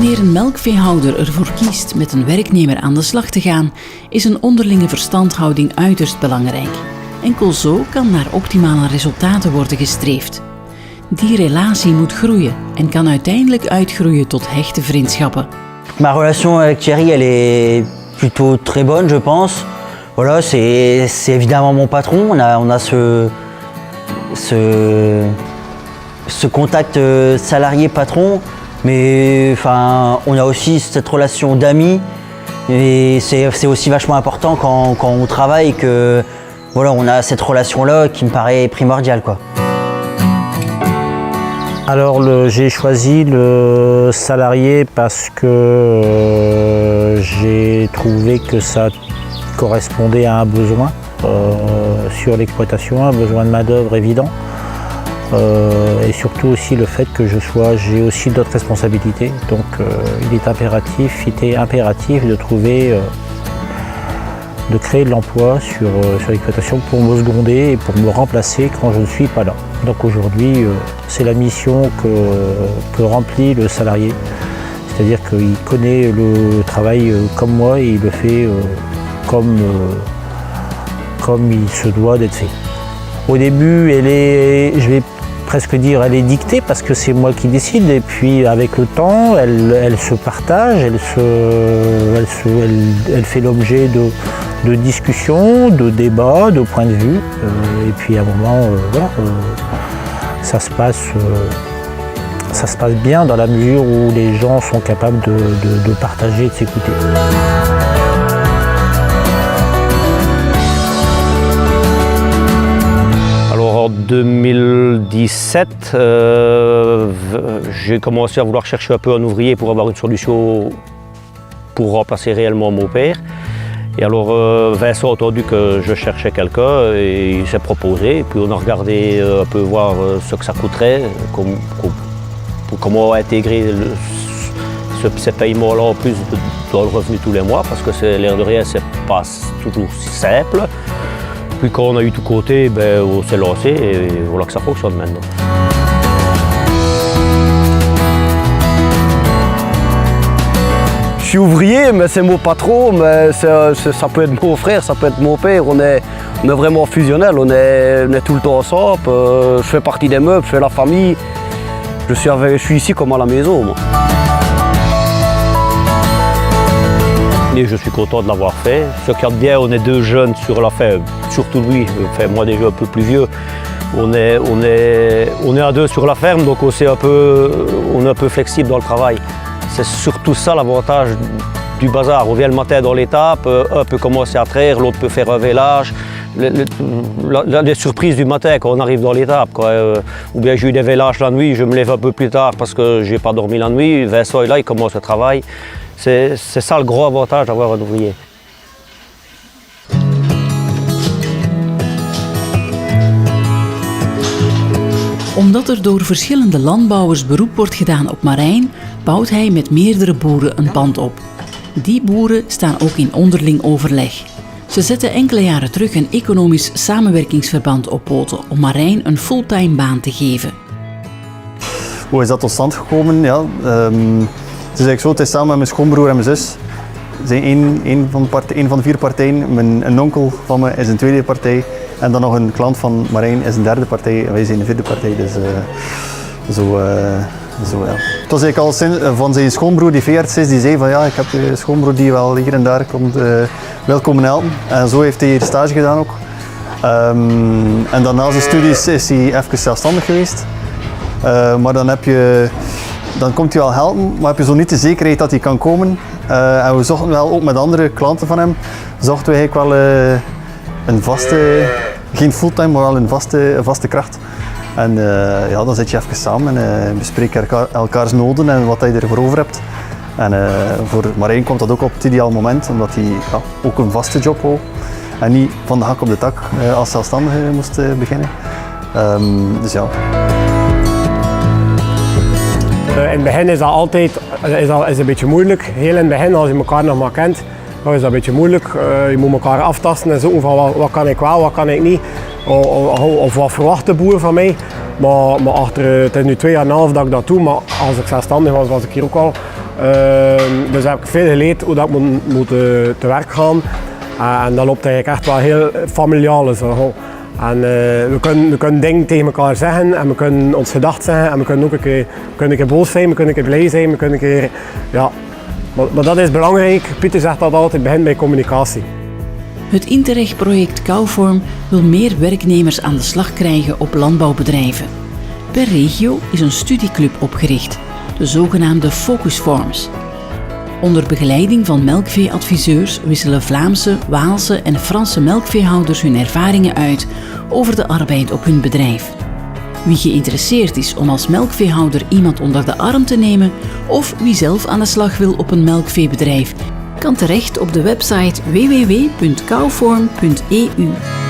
Wanneer een melkveehouder ervoor kiest met een werknemer aan de slag te gaan, is een onderlinge verstandhouding uiterst belangrijk. Enkel zo kan naar optimale resultaten worden gestreefd. Die relatie moet groeien en kan uiteindelijk uitgroeien tot hechte vriendschappen. Ma relation avec Thierry, elle est plutôt très bonne, je pense. Voilà, c'est évidemment mon patron. On a ce contact salarié-patron, mais enfin, on a aussi cette relation d'amis. Et c'est aussi vachement important quand on travaille que voilà, on a cette relation-là qui me paraît primordiale, quoi. Alors j'ai choisi le salarié parce que j'ai trouvé que ça correspondait à un besoin sur l'exploitation, un besoin de main-d'œuvre évident. Et surtout aussi le fait que j'ai aussi d'autres responsabilités. Donc il était impératif de trouver, de créer de l'emploi sur l'exploitation pour me seconder et pour me remplacer quand je ne suis pas là. Donc aujourd'hui, c'est la mission que remplit le salarié. C'est-à-dire qu'il connaît le travail comme moi et il le fait comme il se doit d'être fait. Au début, je vais presque dire, elle est dictée parce que c'est moi qui décide, et puis avec le temps, elle se partage, elle fait l'objet de discussions, de débats, de points de vue, et puis à un moment, voilà, ça se passe bien dans la mesure où les gens sont capables de partager et de s'écouter. En 2017, j'ai commencé à vouloir chercher un peu un ouvrier pour avoir une solution pour remplacer réellement mon père. Et alors Vincent a entendu que je cherchais quelqu'un et il s'est proposé. Et puis on a regardé un peu voir ce que ça coûterait, comment intégrer ces paiements-là en plus dans le revenu tous les mois, parce que l'air de rien, c'est pas toujours si simple. Puis quand on a eu tout côté, on s'est lancé et voilà que ça fonctionne maintenant. Je suis ouvrier, mais c'est mon patron, mais ça peut être mon frère, ça peut être mon père. On est vraiment fusionnels, on est tout le temps ensemble. Je fais partie des meubles, je fais la famille. Je suis ici comme à la maison, moi. Et je suis content de l'avoir fait. Ce qu'il y a de bien, on est deux jeunes sur la fin, surtout lui, moi déjà un peu plus vieux. On est à deux sur la ferme, donc on est un peu flexible dans le travail. C'est surtout ça l'avantage du bazar. On vient le matin dans l'étape, un peut commencer à traire, l'autre peut faire un vélage. Les surprises du matin quand on arrive dans l'étape. Ou bien j'ai eu des vélages la nuit, je me lève un peu plus tard parce que je n'ai pas dormi la nuit. Vincent est là, il commence le travail. C'est ça le gros avantage d'avoir un ouvrier. Omdat er door verschillende landbouwers beroep wordt gedaan op Marijn, bouwt hij met meerdere boeren een pand op. Die boeren staan ook in onderling overleg. Ze zetten enkele jaren terug een economisch samenwerkingsverband op poten om Marijn een fulltime baan te geven. Hoe is dat tot stand gekomen? Ja, het is eigenlijk zo, het is samen met mijn schoonbroer en mijn zus. We zijn een van de 4 partijen. Een onkel van me is een tweede partij. En dan nog een klant van Marijn is een derde partij. En wij zijn de 4e partij. Dus zo ja. Het was eigenlijk al van zijn schoonbroer die veearts is. Die zei van ja, ik heb een schoonbroer die wel hier en daar wil komen helpen. En zo heeft hij hier stage gedaan ook. En dan na zijn studies is hij even zelfstandig geweest. Maar dan komt hij wel helpen, maar heb je zo niet de zekerheid dat hij kan komen. En we zochten wel ook met andere klanten van hem, zochten we eigenlijk wel een vaste, geen fulltime, maar wel een vaste kracht. En ja, dan zit je even samen en bespreek elkaars noden en wat je ervoor over hebt. En voor Marijn komt dat ook op het ideaal moment, omdat hij ook een vaste job wou. En niet van de hak op de tak als zelfstandige moest beginnen. Dus ja. In het begin is dat altijd is een beetje moeilijk. Heel in het begin, als je elkaar nog maar kent, dan is dat een beetje moeilijk. Je moet elkaar aftasten en zoeken van wat kan ik wel, wat kan ik niet. Of wat verwacht de boer van mij. Maar achter, het is nu 2,5 jaar dat ik dat doe, maar als ik zelfstandig was, was ik hier ook al Dus heb ik veel geleerd hoe dat ik moet te werk gaan. En dat loopt eigenlijk echt wel heel familiaal. Zo. En we kunnen dingen tegen elkaar zeggen en we kunnen ons gedacht zeggen en we kunnen ook een keer boos zijn, we kunnen een keer blij zijn, we kunnen een keer... Ja. Maar dat is belangrijk. Pieter zegt dat altijd, het begint bij communicatie. Het Interreg-project Kouvorm wil meer werknemers aan de slag krijgen op landbouwbedrijven. Per regio is een studieclub opgericht, de zogenaamde Focus Farms. Onder begeleiding van melkveeadviseurs wisselen Vlaamse, Waalse en Franse melkveehouders hun ervaringen uit over de arbeid op hun bedrijf. Wie geïnteresseerd is om als melkveehouder iemand onder de arm te nemen of wie zelf aan de slag wil op een melkveebedrijf, kan terecht op de website www.kouvorm.eu.